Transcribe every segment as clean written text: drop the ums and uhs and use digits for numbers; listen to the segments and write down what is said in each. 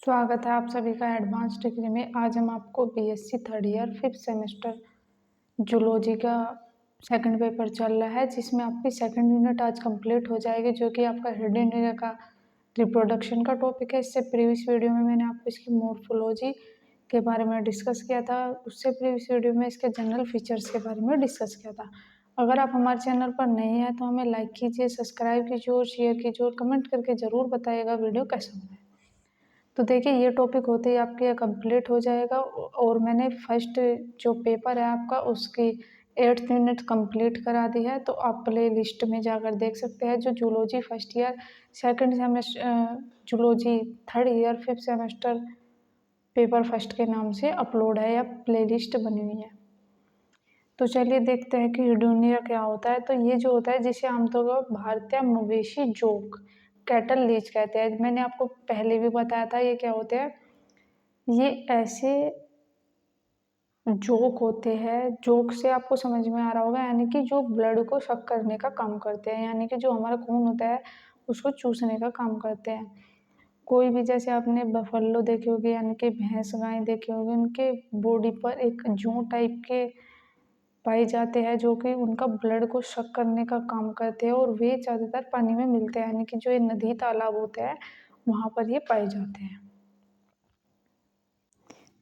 स्वागत है आप सभी का एडवांस डिग्री में। आज हम आपको BSc third year fifth semester zoology का सेकंड पेपर चल रहा है, जिसमें आपकी सेकंड यूनिट आज कंप्लीट हो जाएगी, जो कि आपका हिडन एरिया का रिप्रोडक्शन का टॉपिक है। इससे प्रीवियस वीडियो में मैंने आपको इसकी मॉर्फोलॉजी के बारे में डिस्कस किया था। उससे प्रीवियस वीडियो में इसके जनरल फीचर्स के बारे में डिस्कस किया था। अगर आप हमारे चैनल पर नए हैं तो हमें लाइक कीजिए, सब्सक्राइब कीजिए और शेयर कीजिए और कमेंट करके ज़रूर बताइएगा वीडियो कैसा लगा। तो देखिए, ये टॉपिक होते ही आपके कंप्लीट हो जाएगा और मैंने फर्स्ट जो पेपर है आपका उसकी 8th यूनिट कंप्लीट करा दी है। तो आप प्ले लिस्ट में जाकर देख सकते हैं, जो zoology first year second semester zoology third year fifth semester paper first के नाम से अपलोड है या प्ले लिस्ट बनी हुई है। तो चलिए देखते हैं कि हिडोनिया क्या होता है। तो ये जो होता है, जिसे आमतौर पर भारतीय मवेशी जोक कैटल लीच कहते हैं। मैंने आपको पहले भी बताया था ये क्या होते हैं। ये ऐसे जोक होते हैं, जोक से आपको समझ में आ रहा होगा, यानी कि जो ब्लड को शक करने का काम करते हैं, यानी कि जो हमारा खून होता है उसको चूसने का काम करते हैं। कोई भी, जैसे आपने बफेलो देखे होगे यानी कि भैंस गाय देखे होगे, उनके बॉडी पर एक जू टाइप के पाए जाते हैं, जो कि उनका ब्लड को शक करने का काम करते हैं और वे ज़्यादातर पानी में मिलते हैं, यानी कि जो ये नदी तालाब होते हैं वहाँ पर ये पाए जाते हैं।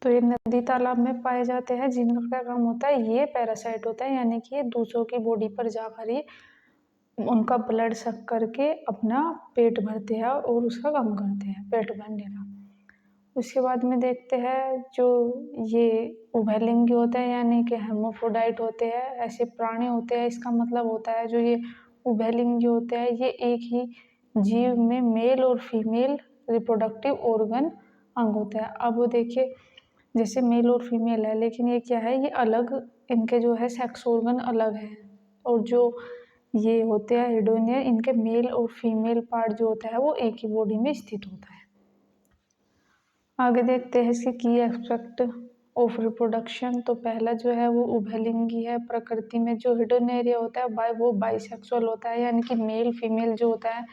तो ये नदी तालाब में पाए जाते हैं, जिनका क्या काम होता है, ये पैरासाइट होता है, यानी कि ये दूसरों की बॉडी पर जाकर ही उनका ब्लड सक करके अपना पेट भरते हैं और उसका काम करते हैं, पेट भरने का। उसके बाद में देखते हैं जो ये उभयलिंगी होते हैं, यानी कि हेर्माफ्रोडाइट होते हैं, ऐसे प्राणी होते हैं। इसका मतलब होता है जो ये उभयलिंगी होते हैं, ये एक ही जीव में मेल और फीमेल रिप्रोडक्टिव ऑर्गन अंग होता है। अब वो देखिए, जैसे मेल और फीमेल है, लेकिन ये क्या है, ये अलग, इनके जो है सेक्स ऑर्गन अलग है। और जो ये होते हैं हिडोनिया, इनके मेल और फीमेल पार्ट जो होता है वो एक ही बॉडी में स्थित होता है। आगे देखते हैं इसके की एस्पेक्ट ऑफ रिप्रोडक्शन। तो पहला जो है वो उभयलिंगी है। प्रकृति में जो हिडन एरिया होता है वो बाइसेक्सुअल होता है, यानी कि मेल फीमेल जो होता है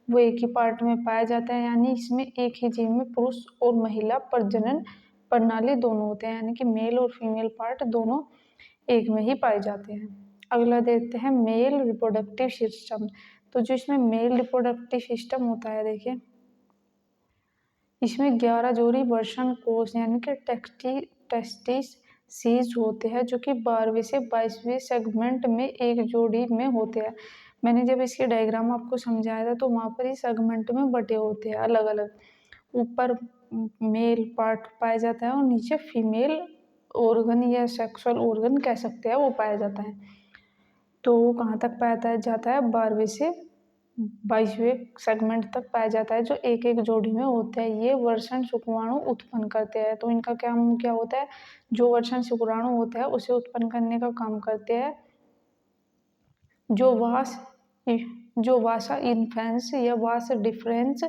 वो एक ही पार्ट में पाया जाता है, यानी इसमें एक ही जीव में पुरुष और महिला प्रजनन प्रणाली दोनों होते हैं, यानी कि मेल और फीमेल पार्ट दोनों एक में ही पाए जाते हैं। अगला देखते हैं मेल रिप्रोडक्टिव सिस्टम। तो जो इसमें मेल रिप्रोडक्टिव सिस्टम होता है, देखिए इसमें 11 जोड़ी वर्षण कोष यानी कि टेस्टिस सीज होते हैं, जो कि 12वें से 22वें सेगमेंट में एक जोड़ी में होते हैं। मैंने जब इसके डायग्राम आपको समझाया था तो वहाँ पर ये सेगमेंट में बटे होते हैं अलग अलग। ऊपर मेल पार्ट पाया जाता है और नीचे फीमेल ऑर्गन या सेक्सुअल ऑर्गन कह सकते हैं वो पाया जाता है। तो वो कहाँ तक पाया जाता है, 12वें से 22वें सेगमेंट तक पाया जाता है, जो एक एक जोड़ी में होते हैं। ये वर्षण शुक्राणु उत्पन्न करते हैं। तो इनका काम क्या होता है, जो वर्षण शुक्राणु होता है उसे उत्पन्न करने का काम करते हैं। जो वासा इन्फेंस या वास डिफरेंस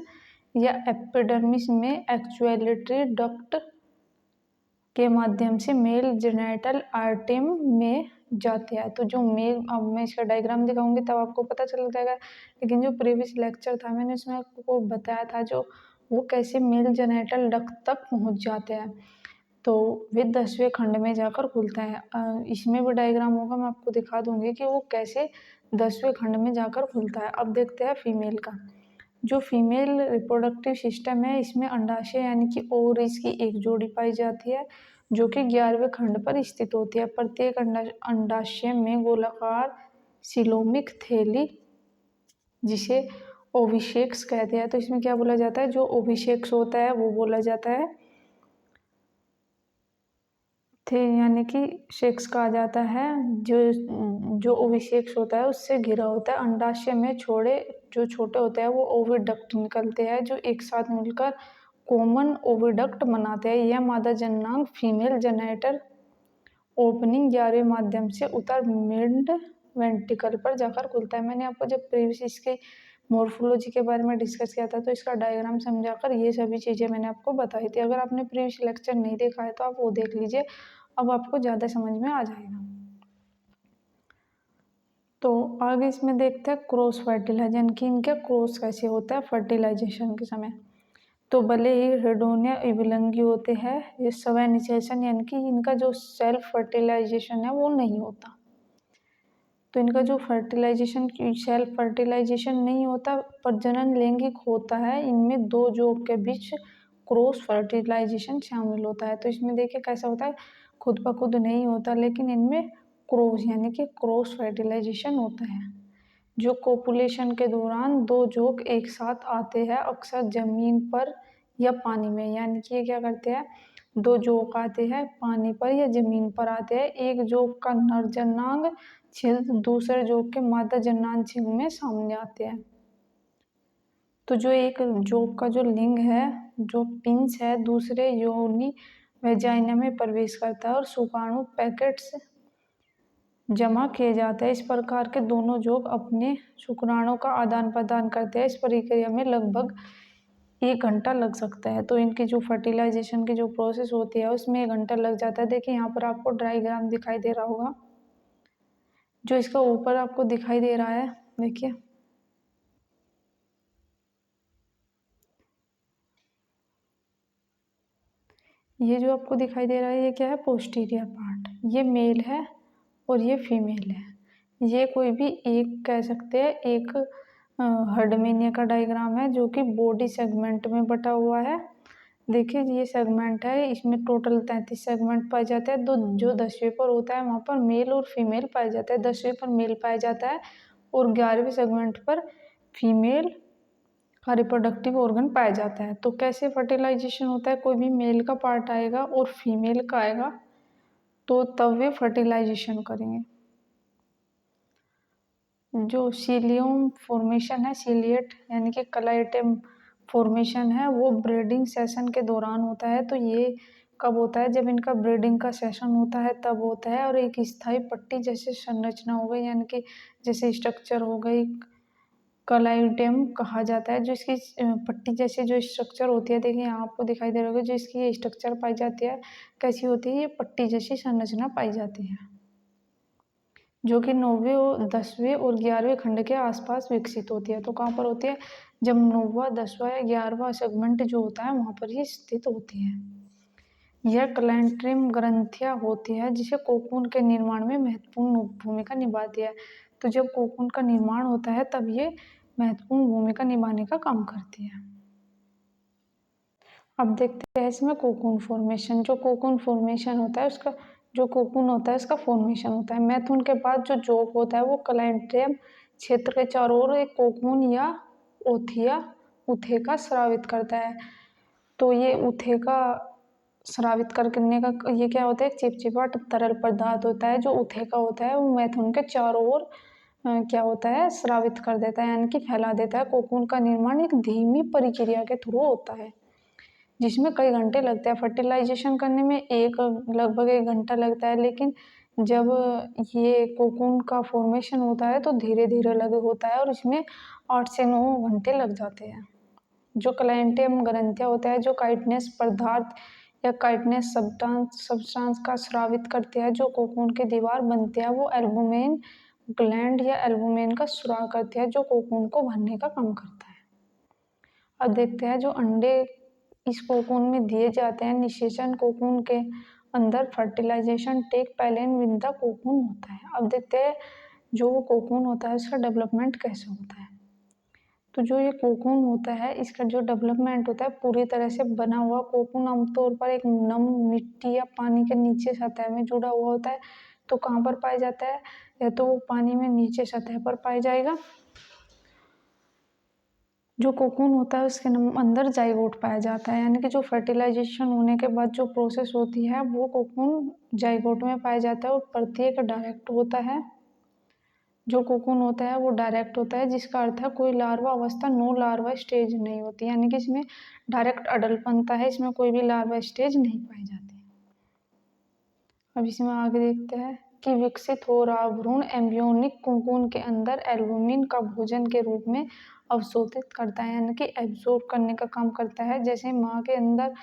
या एपिडर्मिस में एक्चुएटरी डक्ट के माध्यम से मेल जेनिटल आर्टरी में जाते हैं। तो जो मेल, अब मैं इसका डायग्राम दिखाऊंगी तब आपको पता चल जाएगा, लेकिन जो प्रीवियस लेक्चर था मैंने उसमें आपको बताया था जो वो कैसे मेल जेनिटल डक्ट तक पहुंच जाते हैं। तो वे 10वें खंड में जाकर खुलता है। इसमें भी डायग्राम होगा, मैं आपको दिखा दूंगी कि वो कैसे 10वें खंड में जाकर खुलता है। अब देखते हैं फीमेल का। जो फीमेल रिप्रोडक्टिव सिस्टम है, इसमें अंडाशय यानी कि ओवरीज की एक जोड़ी पाई जाती है, जो कि 11वें खंड पर स्थित होती है। प्रत्येक अंडाशय में गोलाकार सिलोमिक थैली, जिसे ओविसेक्स कहते हैं। तो इसमें क्या बोला जाता है, जो ओविसेक्स होता है वो बोला जाता है थे, यानी कि सेक्स कहा जाता है। जो जो ओविसेक्स होता है उससे घिरा होता है। अंडाशय में छोड़े जो छोटे होते हैं वो ओविडक्ट निकलते हैं, जो एक साथ मिलकर कॉमन ओविडक्ट बनाते हैं। यह मादा जननांग फीमेल जेनिटल ओपनिंग 11वें माध्यम से उत्तर मिड वेंट्रिकल पर जाकर खुलता है। मैंने आपको जब प्रीवियस इसके मॉर्फोलॉजी के बारे में डिस्कस किया था तो इसका डायग्राम समझाकर ये सभी चीज़ें मैंने आपको बताई थी। अगर आपने प्रीवियस लेक्चर नहीं देखा है तो आप वो देख लीजिए, अब आपको ज़्यादा समझ में आ जाएगा। तो आगे इसमें देखते हैं क्रॉस फर्टिलाइजेशन की, इनके क्रॉस कैसे होता है फर्टिलाइजेशन के समय। तो भले ही हेडोनिया इबलंगी होते हैं, ये स्वनिषेचन यानी कि इनका जो सेल्फ फर्टिलाइजेशन है वो नहीं होता। तो इनका जो फर्टिलाइजेशन सेल्फ फर्टिलाइजेशन नहीं होता, प्रजनन लैंगिक होता है, इनमें दो जोग के बीच क्रॉस फर्टिलाइजेशन शामिल होता है। तो इसमें देखिए कैसा होता है, खुद ब खुद नहीं होता, लेकिन इनमें क्रॉस यानी कि क्रॉस फर्टिलाइजेशन होता है। जो कोपुलेशन के दौरान दो जोग एक साथ आते हैं, अक्सर जमीन पर या पानी में, यानी कि ये क्या करते हैं, दो जोग आते हैं पानी पर या जमीन पर आते हैं, एक जोग का नर जननांग छिद्र दूसरे जोग के मादा जननांग छिद्र में सामने आते हैं। तो जो एक जोग का जो लिंग है, जो पिंच है, दूसरे योनि वेजाइना में प्रवेश करता है और शुक्राणु पैकेट्स जमा किए जाते हैं। इस प्रकार के दोनों जोग अपने शुक्राणु का आदान प्रदान करते हैं। इस प्रक्रिया में लगभग 1 घंटा लग सकता है। तो इनकी जो फर्टिलाइजेशन की जो प्रोसेस होती है उसमें 1 घंटा लग जाता है। देखिए यहाँ पर आपको डायग्राम दिखाई दे रहा होगा, जो इसका ऊपर आपको दिखाई दे रहा है, देखिए ये जो आपको दिखाई दे रहा है ये क्या है, पोस्टीरियर पार्ट, ये मेल है और ये फीमेल है। ये कोई भी एक कह सकते हैं, एक हर्डमेनिया का डायग्राम है जो कि बॉडी सेगमेंट में बटा हुआ है। देखिए ये सेगमेंट है, इसमें टोटल 33 सेगमेंट पाए जाते हैं। दो जो 10वें पर होता है वहाँ पर मेल और फीमेल पाए जाते हैं, 10वें पर मेल पाया जाता है और 11वें सेगमेंट पर फीमेल का रिप्रोडक्टिव ऑर्गन पाया जाता है। तो कैसे फर्टिलाइजेशन होता है, कोई भी मेल का पार्ट आएगा और फीमेल का आएगा तो तब वे फर्टिलाइजेशन करेंगे। जो सीलियम फॉर्मेशन है, सीलिएट यानी कि कलाइटम फॉर्मेशन है, वो ब्रीडिंग सेशन के दौरान होता है। तो ये कब होता है, जब इनका ब्रीडिंग का सेशन होता है तब होता है। और एक स्थायी पट्टी जैसे संरचना हो गई, यानी कि जैसे स्ट्रक्चर हो गई, कलाइडेम कहा जाता है। जो इसकी पट्टी जैसी जो स्ट्रक्चर होती है, देखिए यहाँ आपको दिखाई दे रहा होगा, जो इसकी ये स्ट्रक्चर पाई जाती है कैसी होती है, ये पट्टी जैसी संरचना पाई जाती है, जो कि 9वें और 10वें और 11वें खंड के आसपास विकसित होती है। तो कहाँ पर होती है, जब 9वां 10वां या 11वां सेगमेंट जो होता है वहाँ पर ये स्थित होती है। यह क्लैंट्रिम ग्रंथियाँ होती है जिसे कोकून के निर्माण में महत्वपूर्ण भूमिका निभाती है। तो जब कोकून का निर्माण होता है तब ये महत्वपूर्ण भूमिका निभाने का काम करती है। अब देखते हैं इसमें कोकून फॉर्मेशन। जो कोकून फॉर्मेशन होता है उसका, जो कोकून होता है उसका फॉर्मेशन होता है। मैथुन के बाद जो जोक होता है वो क्लैंट्रियम क्षेत्र के चारों ओर एक कोकून या ओथिया उथेका स्रावित करता है। तो ये उथेका स्रावित करने का ये क्या होता है, एक चिपचिपा तरल पदार्थ होता है। जो उथेका होता है वो मैथुन के चारों ओर क्या होता है, स्रावित कर देता है, यानी कि फैला देता है। कोकून का निर्माण एक धीमी प्रक्रिया के थ्रू होता है जिसमें कई घंटे लगते हैं। फर्टिलाइजेशन करने में लगभग 1 घंटा लगता है, लेकिन जब ये कोकून का फॉर्मेशन होता है तो धीरे धीरे लग होता है और इसमें 8 से 9 घंटे लग जाते हैं। जो क्लैंटियम ग्रंथियाँ होता है जो काइटनेस पदार्थ या काइटनेस सब्सटेंस का स्रावित करते हैं, जो कोकून की दीवार बनते हैं, वो एल्बुमेन ग्लैंड या एल्बुमेन का स्राव करते हैं जो कोकून को भरने का काम करता है। अब देखते हैं जो अंडे इस कोकून में दिए जाते हैं। निषेचन कोकून के अंदर fertilisation take place with the cocoon होता है। अब देखते हैं जो वो कोकून होता है उसका डेवलपमेंट कैसे होता है। तो जो ये कोकून होता है इसका जो डेवलपमेंट होता है, पूरी तरह से बना हुआ कोकून आमतौर पर एक नम मिट्टी या पानी के नीचे सतह में जुड़ा हुआ होता है। तो कहाँ पर पाया जाता है, या तो वो पानी में नीचे सतह पर पाया जाएगा। जो कोकून होता है उसके अंदर जाइगोट पाया जाता है, यानी कि जो फर्टिलाइजेशन होने के बाद जो प्रोसेस होती है वो कोकून जाइगोट में पाया जाता है और प्रत्येक डायरेक्ट होता है। जो कोकून होता है वो डायरेक्ट होता है, जिसका अर्थ है कोई लार्वा अवस्था, नो लार्वा स्टेज नहीं होती, यानी कि इसमें डायरेक्ट अडल्ट बनता है, इसमें कोई भी लार्वा स्टेज नहीं पाई जाती। अब इसमें आगे देखते हैं कि विकसित हो रहा भ्रूण एम्ब्रियोनिक कोकून के अंदर एल्बुमिन का भोजन के रूप में अवशोषित करता है, यानी कि एब्जॉर्ब करने का काम करता है। जैसे माँ के अंदर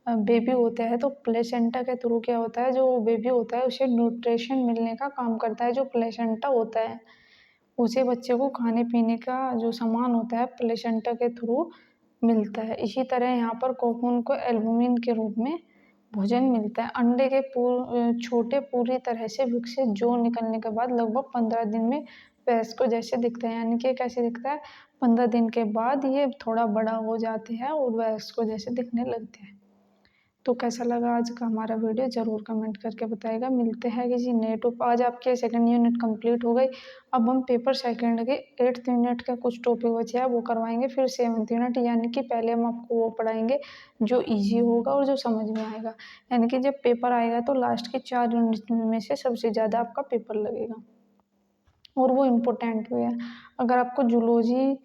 बेबी होता है तो प्लेसेंटा के थ्रू क्या होता है, जो बेबी होता है उसे न्यूट्रिशन मिलने का काम करता है। जो प्लेसेंटा होता है उसे बच्चे को खाने पीने का जो सामान होता है प्लेसेंटा के थ्रू मिलता है। इसी तरह यहाँ पर कोकून को एल्बुमिन के रूप में भोजन मिलता है। अंडे के छोटे पूरी तरह से विकसित जोड़ निकलने के बाद लगभग 15 दिन में वयस्क जैसे दिखते हैं, यानी कि कैसे दिखता है, 15 दिन के बाद ये थोड़ा बड़ा हो जाते हैं और वयस्क जैसे दिखने लगते हैं। तो कैसा लगा आज का हमारा वीडियो ज़रूर कमेंट करके बताइएगा। मिलते हैं किसी नए टॉपिक। आज आपके सेकंड यूनिट कंप्लीट हो गई। अब हम पेपर सेकंड के 8th यूनिट का कुछ टॉपिक बचे हैं वो करवाएंगे, फिर 7th यूनिट, यानी कि पहले हम आपको वो पढ़ाएंगे जो इजी होगा और जो समझ में आएगा। यानी कि जब पेपर आएगा तो लास्ट के 4 यूनिट में से सबसे ज़्यादा आपका पेपर लगेगा और वो इम्पोर्टेंट भी है। अगर आपको जूलॉजी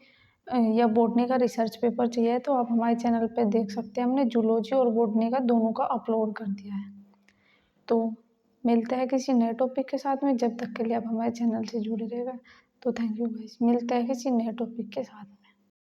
या बॉटनी का रिसर्च पेपर चाहिए तो आप हमारे चैनल पे देख सकते हैं, हमने जूलॉजी और बॉटनी का दोनों का अपलोड कर दिया है। तो मिलते हैं किसी नए टॉपिक के साथ में, जब तक के लिए आप हमारे चैनल से जुड़े रहेगा। तो थैंक यू गाइस, मिलते हैं किसी नए टॉपिक के साथ।